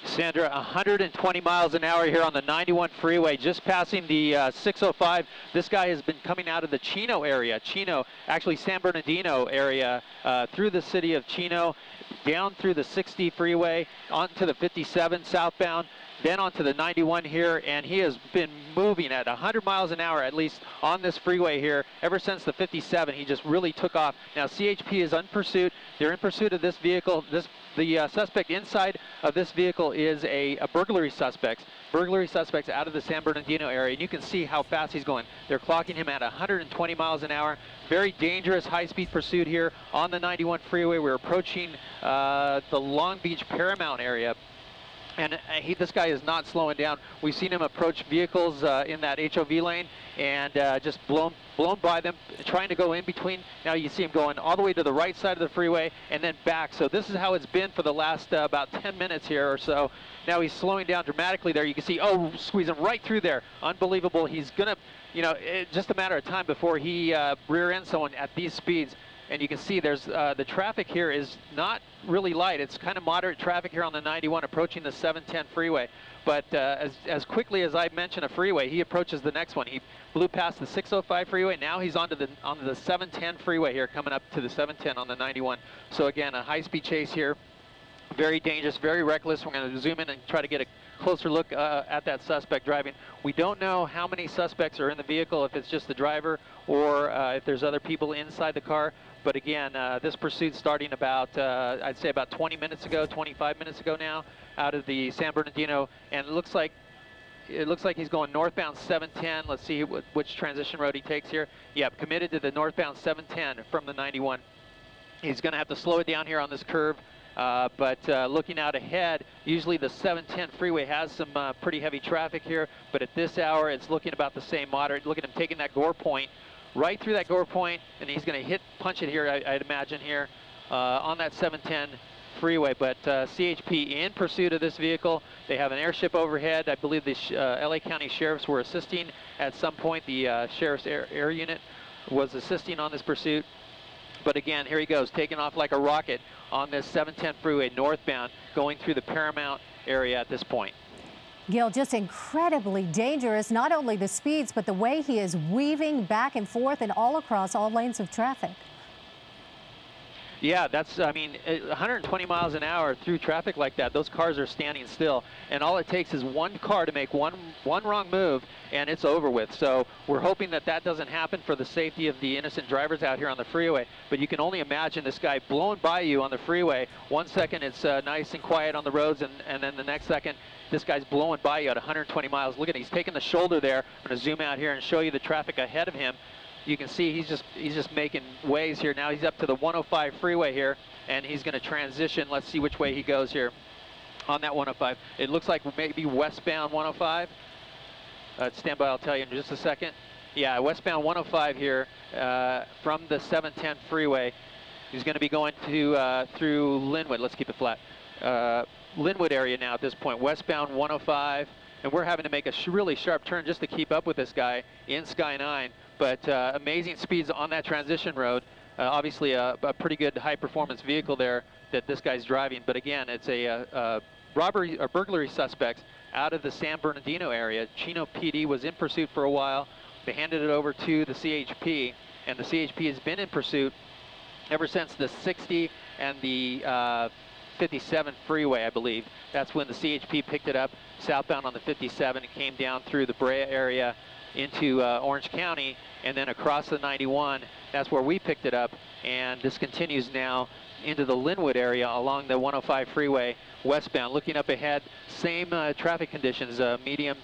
Sandra, 120 miles an hour here on the 91 freeway, just passing the 605. This guy has been coming out of the Chino area, actually San Bernardino area, through the city of Chino, down through the 60 freeway, onto the 57 southbound, then onto the 91 here, and he has been moving at 100 miles an hour at least on this freeway here ever since the 57. He just really took off. Now CHP is in pursuit. They're in pursuit of this vehicle. The suspect inside of this vehicle is a burglary suspect. Burglary suspects out of the San Bernardino area, and you can see how fast he's going. They're clocking him at 120 miles an hour. Very dangerous high-speed pursuit here on the 91 freeway. We're approaching the Long Beach Paramount area. And this guy is not slowing down. We've seen him approach vehicles in that HOV lane and just blown by them, trying to go in between. Now you see him going all the way to the right side of the freeway and then back. So this is how it's been for the last about 10 minutes here or so. Now he's slowing down dramatically there. You can see, oh, squeezing right through there. Unbelievable. He's gonna, it's just a matter of time before he rear ends someone at these speeds. And you can see there's the traffic here is not really light. It's kind of moderate traffic here on the 91 approaching the 710 freeway. But as quickly as I mentioned a freeway, he approaches the next one. He blew past the 605 freeway. Now he's onto the 710 freeway here, coming up to the 710 on the 91. So again, a high-speed chase here. Very dangerous, very reckless. We're going to zoom in and try to get a closer look at that suspect driving. We don't know how many suspects are in the vehicle, if it's just the driver or if there's other people inside the car. But again, this pursuit starting about, I'd say about 20 minutes ago, 25 minutes ago now, out of the San Bernardino, and it looks like he's going northbound 710. Let's see which transition road he takes here. Yep, committed to the northbound 710 from the 91. He's going to have to slow it down here on this curve. But looking out ahead, usually the 710 freeway has some pretty heavy traffic here, but at this hour it's looking about the same moderate. Look at him taking that gore point right through that gore point, and he's going to punch it here, I'd imagine here, on that 710 freeway. But CHP in pursuit of this vehicle. They have an airship overhead. I believe the LA County Sheriffs were assisting at some point. The Sheriff's air unit was assisting on this pursuit. But again, here he goes, taking off like a rocket on this 710 freeway northbound, going through the Paramount area at this point. Gil, just incredibly dangerous, not only the speeds, but the way he is weaving back and forth and all across all lanes of traffic. Yeah, I mean, 120 miles an hour through traffic like that, those cars are standing still. And all it takes is one car to make one wrong move, and it's over with. So we're hoping that that doesn't happen for the safety of the innocent drivers out here on the freeway. But you can only imagine this guy blowing by you on the freeway. 1 second it's nice and quiet on the roads, and then the next second, this guy's blowing by you at 120 miles. Look at it, he's taking the shoulder there. I'm going to zoom out here and show you the traffic ahead of him. You can see he's just making waves here. Now he's up to the 105 freeway here, and he's going to transition. Let's see which way he goes here on that 105. It looks like maybe westbound 105. Stand by, I'll tell you in just a second. Yeah, westbound 105 here from the 710 freeway. He's going to be going to through Linwood. Let's keep it flat. Linwood area now at this point, westbound 105. And we're having to make a really sharp turn just to keep up with this guy in Sky 9. But amazing speeds on that transition road. Obviously a pretty good high-performance vehicle there that this guy's driving. But again, it's a robbery or burglary suspect out of the San Bernardino area. Chino PD was in pursuit for a while. They handed it over to the CHP, and the CHP has been in pursuit ever since the 60 and the 57 freeway, I believe. That's when the CHP picked it up southbound on the 57 and came down through the Brea area into Orange County, and then across the 91. That's where we picked it up, and this continues now into the Linwood area along the 105 freeway westbound. Looking up ahead, same traffic conditions, medium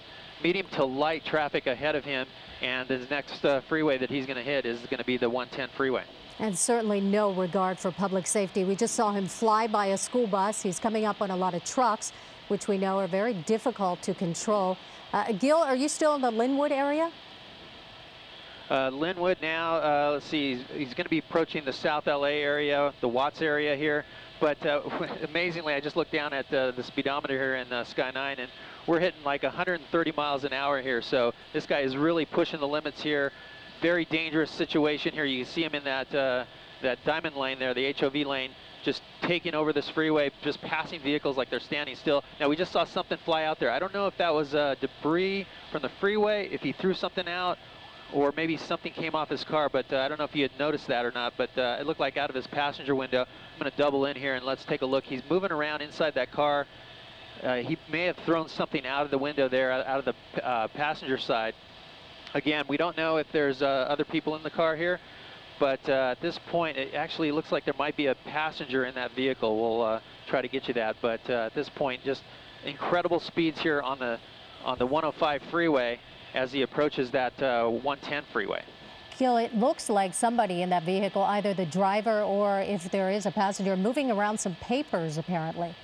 to light traffic ahead of him, and the next freeway that he's going to hit is going to be the 110 freeway. And certainly no regard for public safety. We just saw him fly by a school bus. He's coming up on a lot of trucks, which we know are very difficult to control. Gil, are you still in the Linwood area? Linwood now, let's see, he's going to be approaching the South LA area, the Watts area here. But amazingly, I just looked down at the speedometer here in Sky 9, and we're hitting like 130 miles an hour here. So this guy is really pushing the limits here. Very dangerous situation here. You can see him in that that diamond lane there, the HOV lane, just taking over this freeway, just passing vehicles like they're standing still. Now, we just saw something fly out there. I don't know if that was debris from the freeway, if he threw something out, or maybe something came off his car, but I don't know if you had noticed that or not, but it looked like out of his passenger window. I'm going to double in here and let's take a look. He's moving around inside that car. He may have thrown something out of the window there, out of the passenger side. Again, we don't know if there's other people in the car here, but at this point, it actually looks like there might be a passenger in that vehicle. We'll try to get you that, but at this point, just incredible speeds here on the 105 freeway as he approaches that 110 freeway. Gil, it looks like somebody in that vehicle, either the driver or if there is a passenger, moving around some papers, apparently.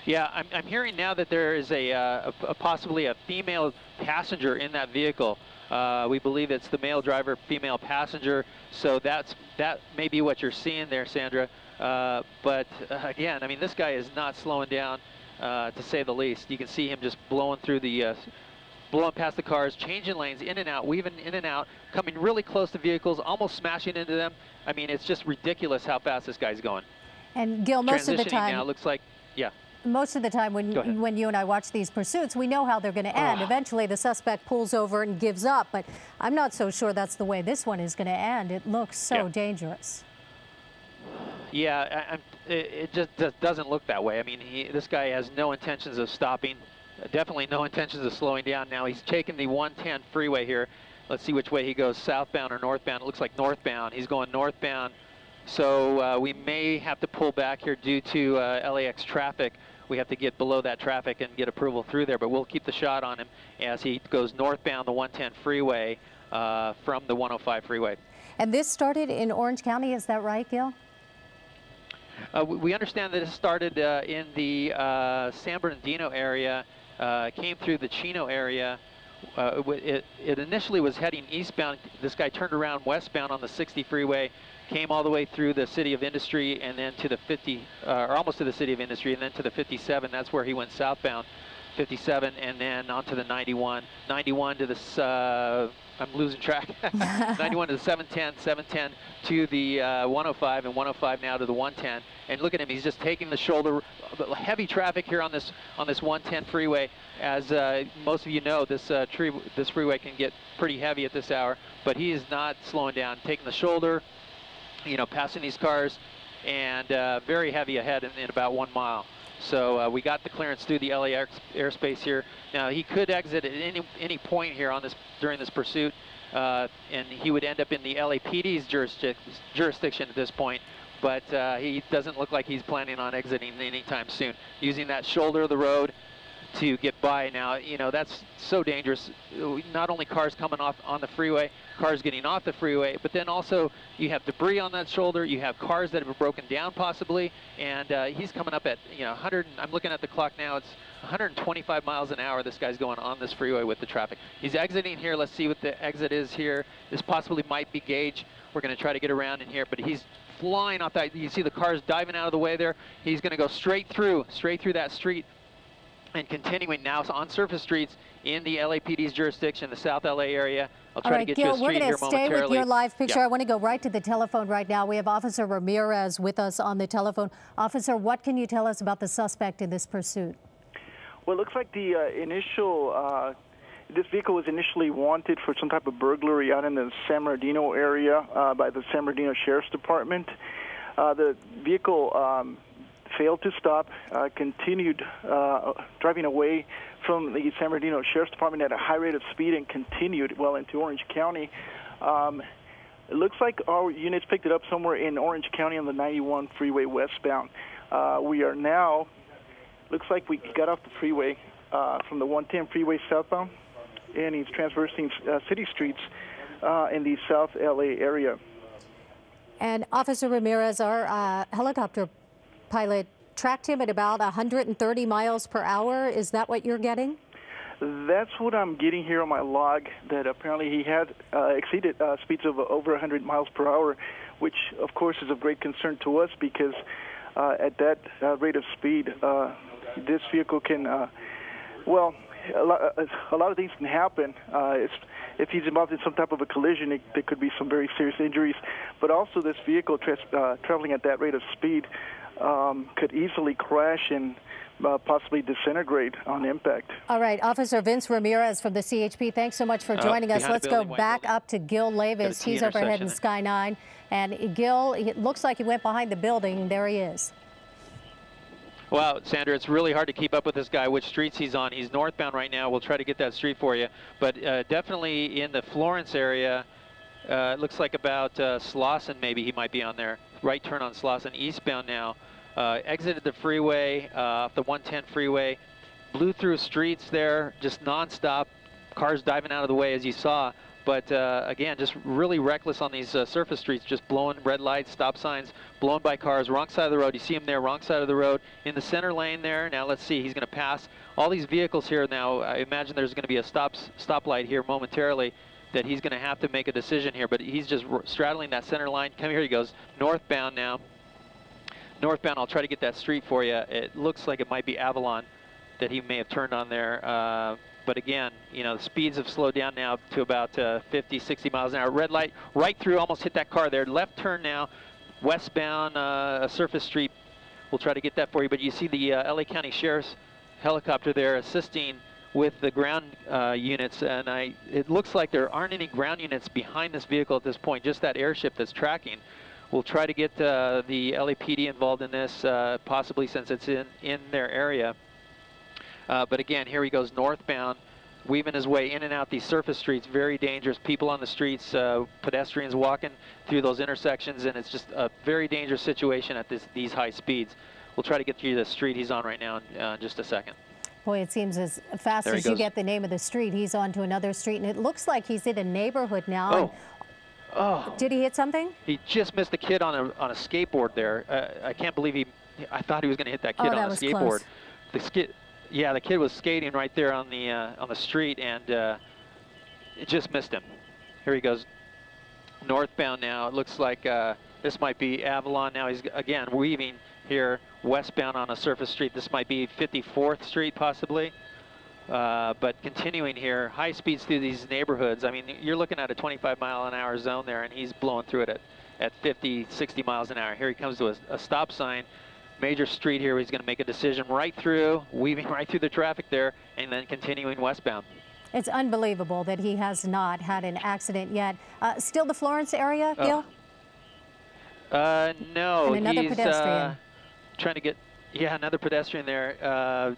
Yeah, I'm hearing now that there is possibly a female passenger in that vehicle. We believe it's the male driver, female passenger. So that may be what you're seeing there, Sandra. But again, I mean, this guy is not slowing down, to say the least. You can see him just blowing through the, blowing past the cars, changing lanes, in and out, weaving in and out, coming really close to vehicles, almost smashing into them. I mean, it's just ridiculous how fast this guy's going. And Gil, most of the time, now looks like, yeah. Most of the time when you and I watch these pursuits, we know how they're going to end. Eventually, the suspect pulls over and gives up, but I'm not so sure that's the way this one is going to end. It looks so dangerous. Yeah, it just doesn't look that way. I mean, this guy has no intentions of stopping, definitely no intentions of slowing down. Now he's taking the 110 freeway here. Let's see which way he goes, southbound or northbound. It looks like northbound. He's going northbound. So we may have to pull back here due to LAX traffic. We have to get below that traffic and get approval through there, but we'll keep the shot on him as he goes northbound the 110 freeway from the 105 freeway. And this started in Orange County, is that right, Gil? We understand that it started in the San Bernardino area, came through the Chino area. It initially was heading eastbound. This guy turned around westbound on the 60 freeway, came all the way through the City of Industry and then to the 50, or almost to the City of Industry, and then to the 57. That's where he went southbound, 57, and then onto the 91. 91 to the, I'm losing track, 91 to the 710, 710 to the 105, and 105 now to the 110. And look at him, he's just taking the shoulder. Heavy traffic here on this 110 freeway. As most of you know, this freeway can get pretty heavy at this hour, but he is not slowing down, taking the shoulder, you know, passing these cars, and very heavy ahead in about 1 mile. So we got the clearance through the LAX airspace here. Now he could exit at any point here on during this pursuit, and he would end up in the LAPD's jurisdiction at this point. But he doesn't look like he's planning on exiting anytime soon. Using that shoulder of the road to get by. Now, you know, that's so dangerous. Not only cars coming off on the freeway, cars getting off the freeway, but then also you have debris on that shoulder, you have cars that have broken down possibly, and he's coming up at, you know, 100, I'm looking at the clock now, it's 125 miles an hour this guy's going on this freeway with the traffic. He's exiting here. Let's see what the exit is here. This possibly might be Gage. We're going to try to get around in here, but he's flying off that. You see the cars diving out of the way there. He's going to go straight through that street and continuing now on surface streets in the LAPD's jurisdiction, the South LA area. I'll try to get you a street here momentarily. We're going to stay with your live picture. I want to go right to the telephone right now. We have Officer Ramirez with us on the telephone. Officer, what can you tell us about the suspect in this pursuit? Well, it looks like the initial, this vehicle was initially wanted for some type of burglary out in the San Bernardino area by the San Bernardino Sheriff's Department. The vehicle failed to stop, continued driving away from the San Bernardino Sheriff's Department at a high rate of speed and continued well into Orange County. It looks like our units picked it up somewhere in Orange County on the 91 freeway westbound. We are now, looks like we got off the freeway from the 110 freeway southbound, and he's traversing city streets in the South LA area. And Officer Ramirez, our helicopter pilot tracked him at about 130 miles per hour. Is that what you're getting? That's what I'm getting here on my log, that apparently he had exceeded speeds of over 100 miles per hour, which of course is of great concern to us because at that rate of speed, this vehicle can, well, a lot of things can happen. If he's involved in some type of a collision, there could be some very serious injuries. But also, this vehicle traveling at that rate of speed could easily crash and possibly disintegrate on impact. All right, Officer Vince Ramirez from the CHP, thanks so much for joining us. Let's go back up to Gil Levis. He's overhead in Sky 9. And Gil, it looks like he went behind the building. There he is. Wow, Sandra, it's really hard to keep up with this guy, which streets he's on. He's northbound right now. We'll try to get that street for you. But definitely in the Florence area, it looks like about Slauson maybe he might be on there. Right turn on Slauson, eastbound now. Exited the freeway, off the 110 freeway. Blew through streets there, just nonstop. Cars diving out of the way, as you saw. But again, just really reckless on these surface streets, just blowing red lights, stop signs, blown by cars, wrong side of the road. You see him there, wrong side of the road, in the center lane there. Now let's see, he's going to pass all these vehicles here now. I imagine there's going to be a stoplight here momentarily that he's going to have to make a decision here, but he's just straddling that center line. Come here he goes, northbound now. Northbound, I'll try to get that street for you. It looks like it might be Avalon that he may have turned on there. But again, you know, the speeds have slowed down now to about 50, 60 miles an hour. Red light right through, almost hit that car there. Left turn now, westbound, a surface street. We'll try to get that for you. But you see the LA County Sheriff's helicopter there assisting with the ground units. And it looks like there aren't any ground units behind this vehicle at this point, just that airship that's tracking. We'll try to get the LAPD involved in this, possibly since it's in their area. But again, here he goes northbound, weaving his way in and out these surface streets. Very dangerous. People on the streets, pedestrians walking through those intersections, and it's just a very dangerous situation at these high speeds. We'll try to get to the street he's on right now in just a second. Boy, it seems as fast as you get the name of the street, he's on to another street, and it looks like he's in a neighborhood now. Oh. Did he hit something? He just missed the kid on a skateboard there. I can't believe I thought he was going to hit that kid on a skateboard. Close. Yeah, the kid was skating right there on the street, and it just missed him. Here he goes northbound now. It looks like this might be Avalon now. He's again weaving here westbound on a surface street. This might be 54th Street possibly. But continuing here, high speeds through these neighborhoods. I mean, you're looking at a 25-mile-an-hour zone there, and he's blowing through it at 50, 60 miles an hour. Here he comes to a stop sign, major street here. He's going to make a decision right through, weaving right through the traffic there, and then continuing westbound. It's unbelievable that he has not had an accident yet. Still the Florence area, Gil? No, and another pedestrian. Trying to get. Yeah, another pedestrian there,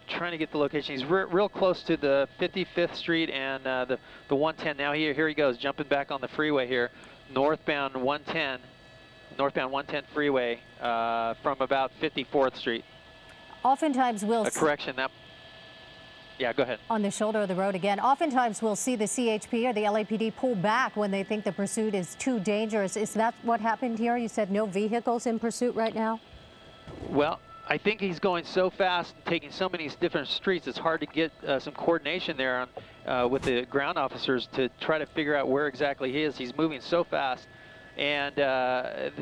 trying to get the location. He's real close to the 55th Street and the 110. Now here he goes, jumping back on the freeway here, northbound 110 freeway from about 54th Street. Oftentimes we'll... correction, yeah, go ahead. On the shoulder of the road again. Oftentimes we'll see the CHP or the LAPD pull back when they think the pursuit is too dangerous. Is that what happened here? You said no vehicles in pursuit right now? Well, I think he's going so fast, taking so many different streets, it's hard to get some coordination there with the ground officers to try to figure out where exactly he is. He's moving so fast. And,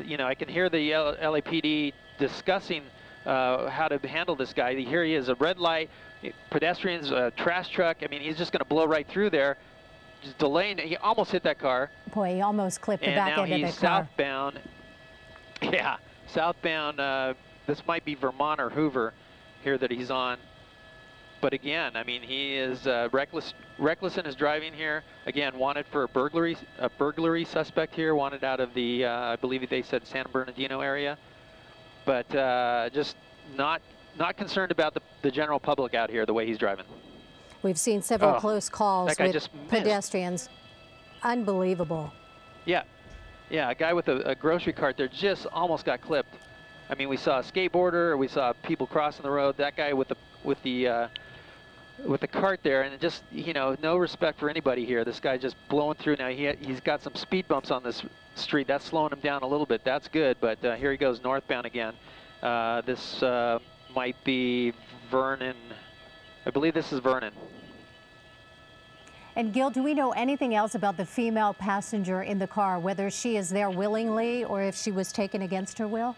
you know, I can hear the LAPD discussing how to handle this guy. Here he is, a red light, pedestrians, a trash truck. I mean, he's just going to blow right through there, just delaying. He almost hit that car. Boy, he almost clipped the back end of the car. And now he's southbound. Yeah, southbound. This might be Vermont or Hoover here that he's on. But again, I mean, he is reckless in his driving here. Again, wanted for a burglary suspect here, wanted out of the, I believe they said San Bernardino area. But just not concerned about the general public out here, the way he's driving. We've seen several close calls with pedestrians. Unbelievable. Yeah, a guy with a grocery cart there just almost got clipped. I mean, we saw a skateboarder, we saw people crossing the road. That guy with the cart there, and just, you know, no respect for anybody here. This guy just blowing through. Now he's got some speed bumps on this street. That's slowing him down a little bit. That's good, but here he goes northbound again. This might be Vernon. I believe this is Vernon. And Gil, do we know anything else about the female passenger in the car, whether she is there willingly or if she was taken against her will?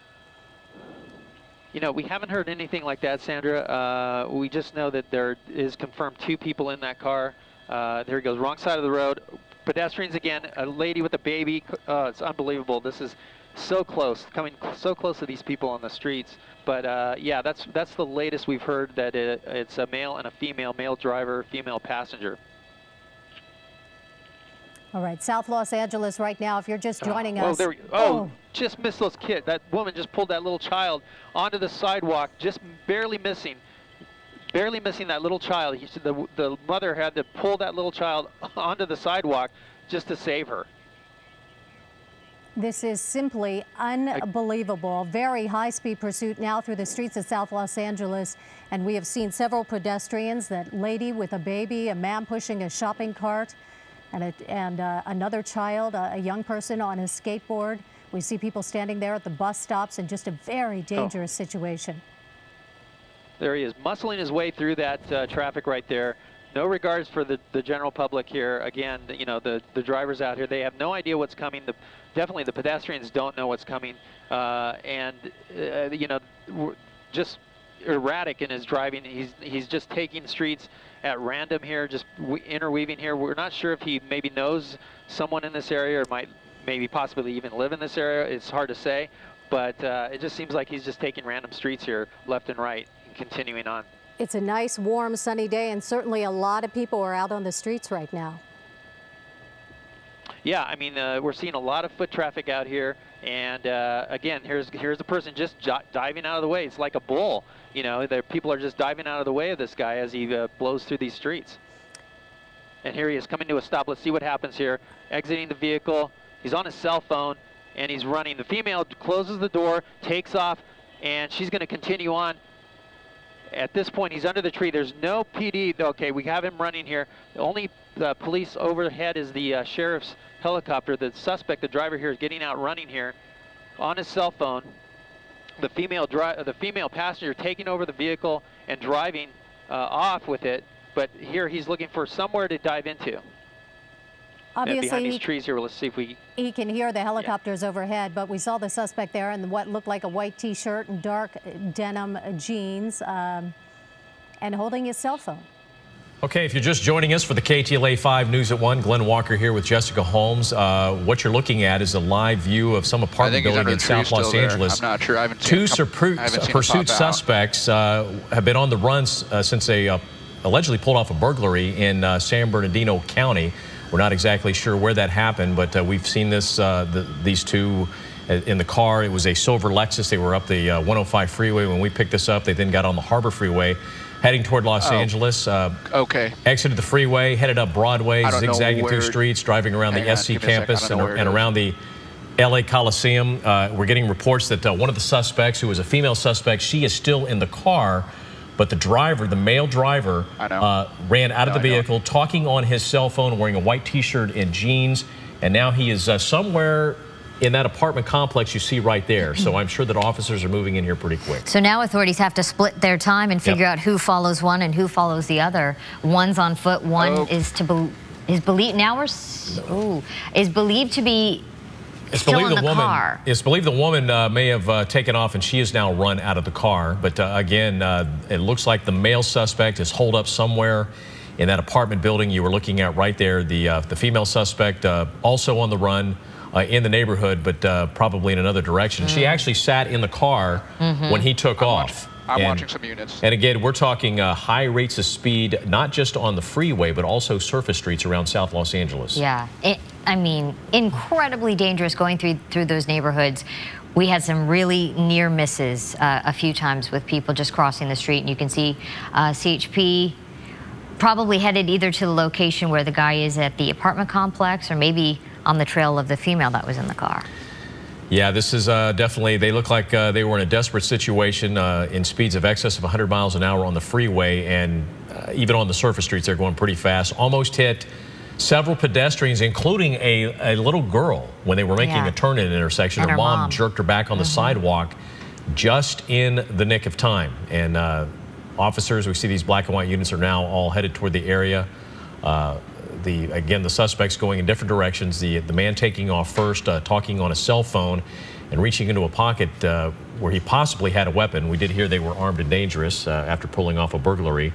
You know, we haven't heard anything like that, Sandra. We just know that there is confirmed 2 people in that car. There he goes, wrong side of the road. Pedestrians again, a lady with a baby. It's unbelievable. This is so close, coming so close to these people on the streets. But yeah, that's the latest we've heard, that it's a male and a female, male driver, female passenger. All right, South Los Angeles right now, if you're just joining us. There we go. Oh, just missed those kids. That woman just pulled that little child onto the sidewalk, just barely missing that little child. The mother had to pull that little child onto the sidewalk just to save her. This is simply unbelievable. Very high-speed pursuit now through the streets of South Los Angeles. And we have seen several pedestrians, that lady with a baby, a man pushing a shopping cart, and another child, a young person on a skateboard. We see people standing there at the bus stops, and just a very dangerous situation. There he is, muscling his way through that traffic right there. No regards for the general public here. Again, you know, the drivers out here, they have no idea what's coming. Definitely the pedestrians don't know what's coming. You know, just erratic in his driving. He's just taking streets at random here, just interweaving here. We're not sure if he maybe knows someone in this area, or might maybe possibly even live in this area. It's hard to say, but it just seems like he's just taking random streets here, left and right, and continuing on. It's a nice, warm, sunny day, and certainly a lot of people are out on the streets right now. Yeah, I mean, we're seeing a lot of foot traffic out here, and again, here's a person just diving out of the way. It's like a bull, you know. People are just diving out of the way of this guy as he blows through these streets. And here he is coming to a stop. Let's see what happens here. Exiting the vehicle. He's on his cell phone, and he's running. The female closes the door, takes off, and she's going to continue on. At this point, he's under the tree. There's no PD. Okay, we have him running here. The only police overhead is the sheriff's helicopter. The suspect, the driver here, is getting out running here on his cell phone. The female passenger taking over the vehicle and driving off with it. But here he's looking for somewhere to dive into. Obviously, behind these trees here, let's see if he can hear the helicopters overhead, but we saw the suspect there in what looked like a white T-shirt and dark denim jeans, and holding his cell phone. Okay, if you're just joining us for the KTLA 5 News at 1, Glenn Walker here with Jessica Holmes. What you're looking at is a live view of some apartment building in South Los Angeles. I'm not sure. I haven't seen Two pursuit suspects have been on the run since they allegedly pulled off a burglary in San Bernardino County. We're not exactly sure where that happened, but we've seen these two in the car. It was a silver Lexus. They were up the 105 freeway when we picked this up. They then got on the Harbor Freeway, heading toward Los Angeles. Okay. Exited the freeway, headed up Broadway, zigzagging through streets, driving around the SC campus and around the LA Coliseum. We're getting reports that one of the suspects, who was a female suspect, she is still in the car. But the driver, the male driver, ran out of the vehicle, talking on his cell phone, wearing a white T-shirt and jeans. And now he is somewhere in that apartment complex you see right there. So I'm sure that officers are moving in here pretty quick. So now authorities have to split their time and figure out who follows one and who follows the other. One's on foot. One is believed to be still in the car. It's believed the woman may have taken off, and she is now run out of the car. But again, it looks like the male suspect is holed up somewhere in that apartment building you were looking at right there. The female suspect also on the run in the neighborhood, but probably in another direction. She actually sat in the car when he took off. I'm watching some units. And again, we're talking high rates of speed, not just on the freeway, but also surface streets around South Los Angeles. Yeah, I mean, incredibly dangerous going through those neighborhoods. We had some really near misses a few times with people just crossing the street, and you can see CHP probably headed either to the location where the guy is at the apartment complex, or maybe on the trail of the female that was in the car. Yeah, this is definitely, they look like they were in a desperate situation in speeds of excess of 100 miles an hour on the freeway, and even on the surface streets, they're going pretty fast. Almost hit several pedestrians, including a little girl, when they were making a turn in an intersection. Her mom jerked her back on the sidewalk just in the nick of time. And officers, we see these black and white units are now all headed toward the area. Again, the suspects going in different directions. The man taking off first, talking on a cell phone and reaching into a pocket, where he possibly had a weapon. We did hear they were armed and dangerous after pulling off a burglary.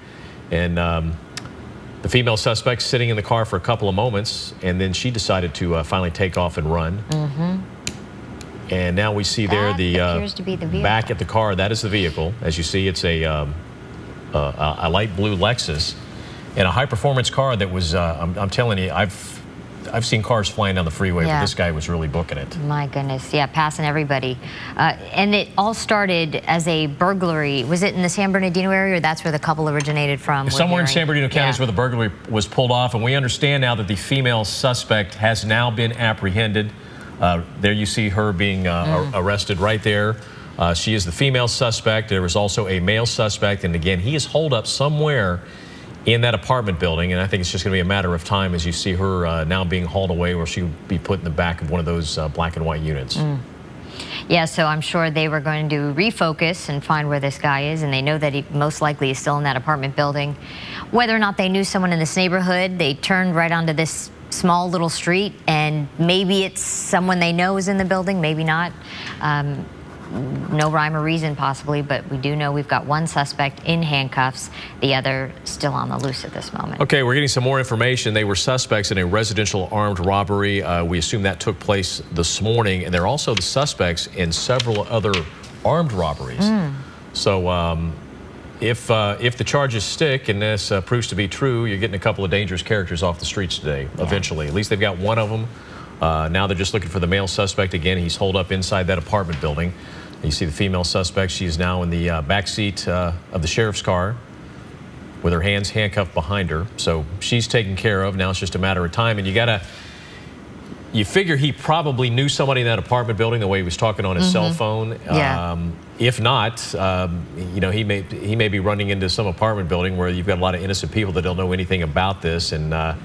And the female suspect sitting in the car for a couple of moments, and then she decided to finally take off and run. And now we see there appears to be the vehicle. Back at the car. That is the vehicle. As you see, it's a light blue Lexus, and a high-performance car that was. I'm telling you, I've seen cars flying down the freeway, but this guy was really booking it. My goodness, yeah, passing everybody. And it all started as a burglary. Was it in the San Bernardino area, or that's where the couple originated from? Somewhere in San Bernardino County is where the burglary was pulled off, and we understand now that the female suspect has now been apprehended. There you see her being arrested right there. She is the female suspect. There was also a male suspect, and again, he is holed up somewhere in that apartment building, and I think it's just going to be a matter of time as you see her now being hauled away, where she'll be put in the back of one of those black and white units. Yeah, so I'm sure they were going to refocus and find where this guy is, and they know that he most likely is still in that apartment building. Whether or not they knew someone in this neighborhood, they turned right onto this small little street, and maybe it's someone they know is in the building, maybe not. No rhyme or reason possibly, but we do know we've got one suspect in handcuffs, the other still on the loose at this moment. Okay, we're getting some more information. They were suspects in a residential armed robbery. We assume that took place this morning, and they're also the suspects in several other armed robberies. So if the charges stick and this proves to be true, you're getting a couple of dangerous characters off the streets today, eventually. At least they've got one of them. Now they're just looking for the male suspect. Again, he's holed up inside that apartment building. You see the female suspect. She is now in the back seat of the sheriff's car with her hands handcuffed behind her. So she's taken care of. Now it's just a matter of time. And you figure he probably knew somebody in that apartment building the way he was talking on his cell phone. If not, you know, he may be running into some apartment building where you've got a lot of innocent people that don't know anything about this. And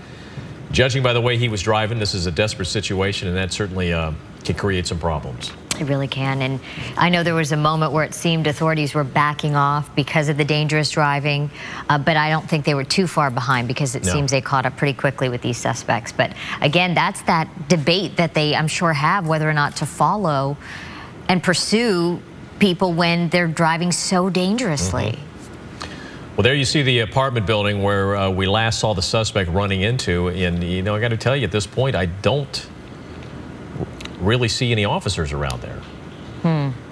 judging by the way he was driving, this is a desperate situation, and that certainly can create some problems. It really can. And I know there was a moment where it seemed authorities were backing off because of the dangerous driving, but I don't think they were too far behind, because it seems they caught up pretty quickly with these suspects. But again, that's that debate that they, I'm sure, have whether or not to follow and pursue people when they're driving so dangerously. Well, there you see the apartment building where we last saw the suspect running into. And, you know, I got to tell you, at this point, I don't really see any officers around there,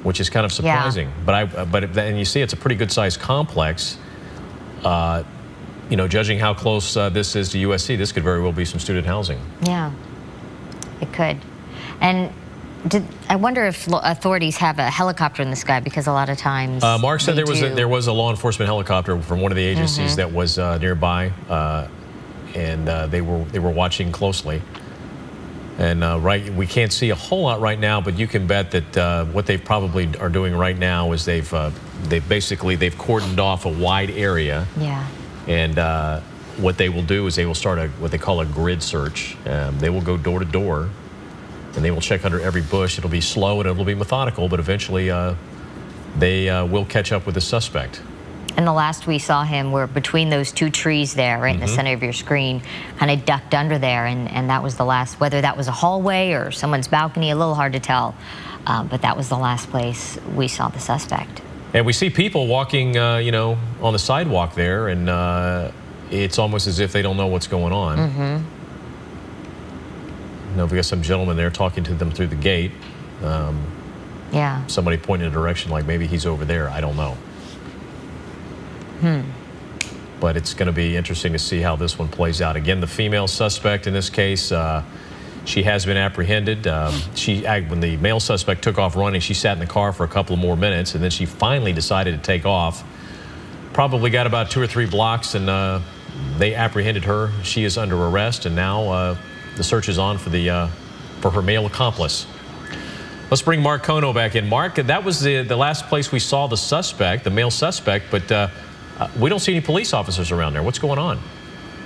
which is kind of surprising. And you see it's a pretty good sized complex. You know, judging how close this is to USC, this could very well be some student housing. Yeah, it could. And I wonder if authorities have a helicopter in the sky, because a lot of times Mark said there was a law enforcement helicopter from one of the agencies that was nearby, and they were watching closely. And we can't see a whole lot right now, but you can bet that what they probably are doing right now is they've cordoned off a wide area. Yeah. And what they will do is they will start what they call a grid search. They will go door to door, and they will check under every bush. It'll be slow and it'll be methodical, but eventually they will catch up with the suspect. And the last we saw him were between those two trees there, right in the center of your screen, kind of ducked under there, and that was the last. Whether that was a hallway or someone's balcony, a little hard to tell, but that was the last place we saw the suspect. And we see people walking, you know, on the sidewalk there, and it's almost as if they don't know what's going on. You know, we got some gentleman there talking to them through the gate. Yeah. Somebody pointing a direction like maybe he's over there. I don't know. But it's going to be interesting to see how this one plays out. Again, the female suspect in this case, she has been apprehended. When the male suspect took off running, she sat in the car for a couple of more minutes, and then she finally decided to take off. Probably got about 2 or 3 blocks, and they apprehended her. She is under arrest, and now the search is on for her male accomplice. Let's bring Mark Kono back in. Mark, that was the last place we saw the suspect, the male suspect, but we don't see any police officers around there. What's going on?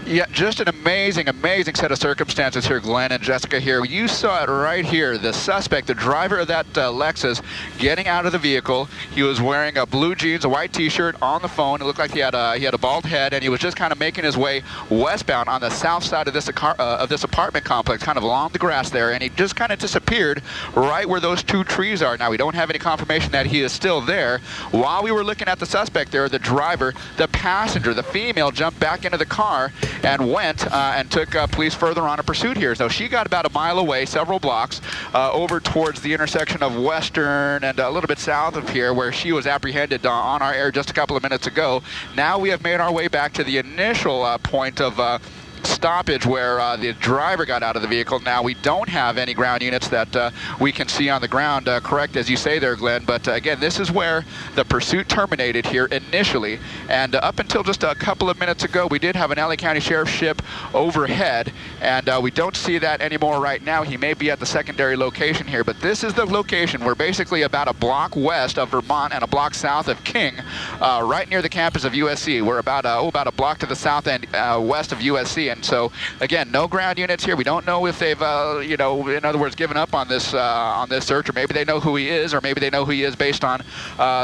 Yeah, just an amazing, amazing set of circumstances here, Glenn and Jessica here. You saw it right here. The suspect, the driver of that Lexus, getting out of the vehicle. He was wearing a blue jeans, a white T-shirt, on the phone. It looked like he had a bald head, and he was just kind of making his way westbound on the south side of this apartment complex, kind of along the grass there, and he just kind of disappeared right where those two trees are. Now, we don't have any confirmation that he is still there. While we were looking at the suspect there, the driver, the passenger, the female, jumped back into the car and went and took police further on a pursuit here. So she got about a mile away, several blocks, over towards the intersection of Western and a little bit south of here, where she was apprehended on our air just a couple of minutes ago. Now we have made our way back to the initial point of stoppage where the driver got out of the vehicle. Now, we don't have any ground units that we can see on the ground, correct as you say there, Glenn, but again, this is where the pursuit terminated here initially, and up until just a couple of minutes ago, we did have an LA County Sheriff's ship overhead, and we don't see that anymore right now. He may be at the secondary location here, but this is the location. We're basically about a block west of Vermont and a block south of King, right near the campus of USC. We're about a block to the south and west of USC. And so, again, no ground units here. We don't know if they've, you know, in other words, given up on this search, or maybe they know who he is, or maybe they know who he is based on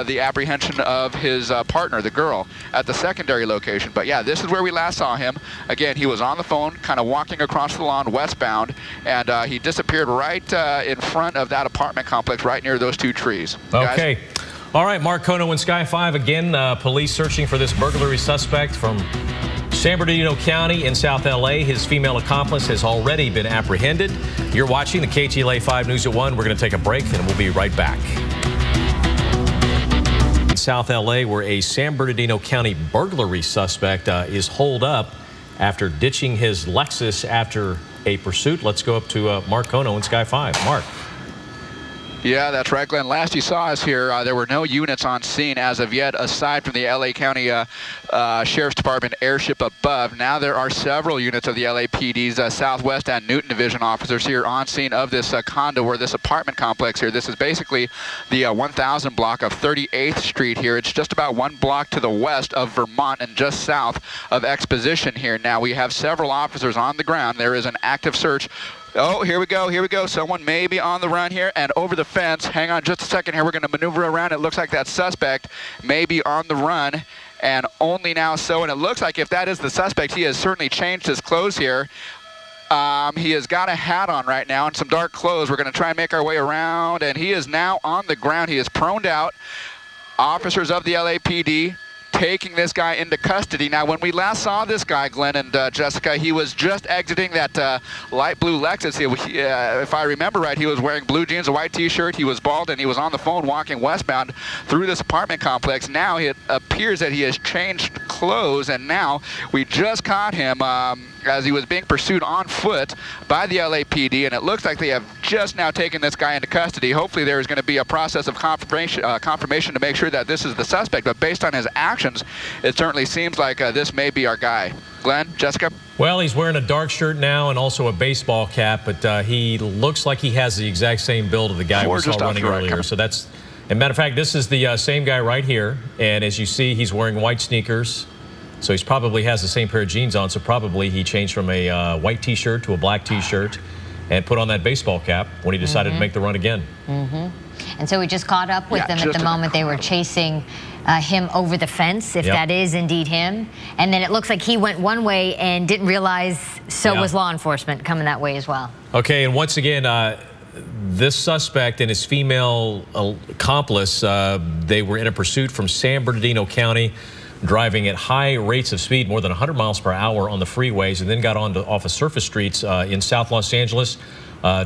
the apprehension of his partner, the girl, at the secondary location. But yeah, this is where we last saw him. Again, he was on the phone, kind of walking across the lawn westbound, and he disappeared right in front of that apartment complex, right near those two trees. Okay. Guys? All right, Mark Kono in Sky 5 again. Police searching for this burglary suspect from San Bernardino County in South LA. His female accomplice has already been apprehended. You're watching the KTLA 5 News at 1. We're going to take a break and we'll be right back. In South LA, where a San Bernardino County burglary suspect is holed up after ditching his Lexus after a pursuit. Let's go up to Mark Kono in Sky 5. Mark. Yeah, that's right, Glenn. Last you saw us here, there were no units on scene as of yet, aside from the LA County Sheriff's Department airship above. Now there are several units of the LAPD's Southwest and Newton Division officers here on scene of this condo, or this apartment complex here. This is basically the 1000 block of 38th Street here. It's just about 1 block to the west of Vermont and just south of Exposition here. Now we have several officers on the ground. There is an active search. Oh, here we go, here we go. Someone may be on the run here and over the fence. Hang on just a second here. We're going to maneuver around. It looks like that suspect may be on the run, and only now so. And it looks like if that is the suspect, he has certainly changed his clothes here. He has got a hat on right now and some dark clothes. We're going to try and make our way around, and he is now on the ground. He is proned out. Officers of the LAPD taking this guy into custody. Now, when we last saw this guy, Glenn and Jessica, he was just exiting that light blue Lexus. If I remember right, he was wearing blue jeans, a white T-shirt. He was bald, and he was on the phone walking westbound through this apartment complex. Now it appears that he has changed clothes, and now we just caught him as he was being pursued on foot by the LAPD, and it looks like they have just now taken this guy into custody. Hopefully there is going to be a process of confirmation to make sure that this is the suspect, but based on his actions, it certainly seems like this may be our guy. Glenn, Jessica? Well, he's wearing a dark shirt now and also a baseball cap, but he looks like he has the exact same build of the guy we saw running earlier. So that's, as a matter of fact, this is the same guy right here, and as you see, he's wearing white sneakers. So he probably has the same pair of jeans on, so probably he changed from a white T-shirt to a black T-shirt and put on that baseball cap when he decided to make the run again. And so we just caught up with them at the moment they were chasing him over the fence, if that is indeed him. And then it looks like he went one way and didn't realize was law enforcement coming that way as well. Okay, and once again, this suspect and his female accomplice, they were in a pursuit from San Bernardino County, driving at high rates of speed, more than 100 miles per hour on the freeways, and then got on off of surface streets in South Los Angeles,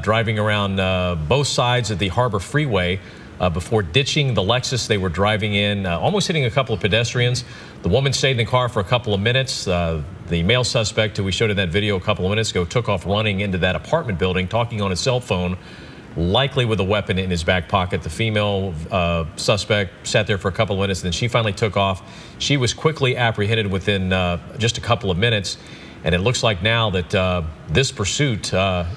driving around both sides of the Harbor Freeway before ditching the Lexus they were driving in, almost hitting a couple of pedestrians. The woman stayed in the car for a couple of minutes. The male suspect, who we showed in that video a couple of minutes ago, took off running into that apartment building, talking on his cell phone, likely with a weapon in his back pocket. The female suspect sat there for a couple of minutes, and then she finally took off. She was quickly apprehended within just a couple of minutes, and it looks like now that this pursuit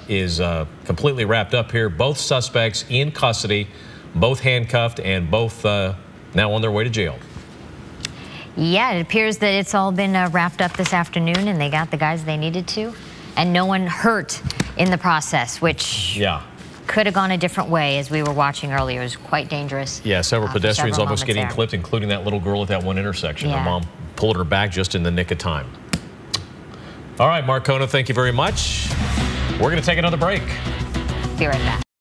is completely wrapped up here. Both suspects in custody, both handcuffed, and both now on their way to jail. Yeah, it appears that it's all been wrapped up this afternoon, and they got the guys they needed to, and no one hurt in the process, which could have gone a different way, as we were watching earlier. It was quite dangerous. Yeah, several pedestrians almost getting clipped, including that little girl at that one intersection. Her mom pulled her back just in the nick of time. All right, Marcona, thank you very much. We're going to take another break. Be right back.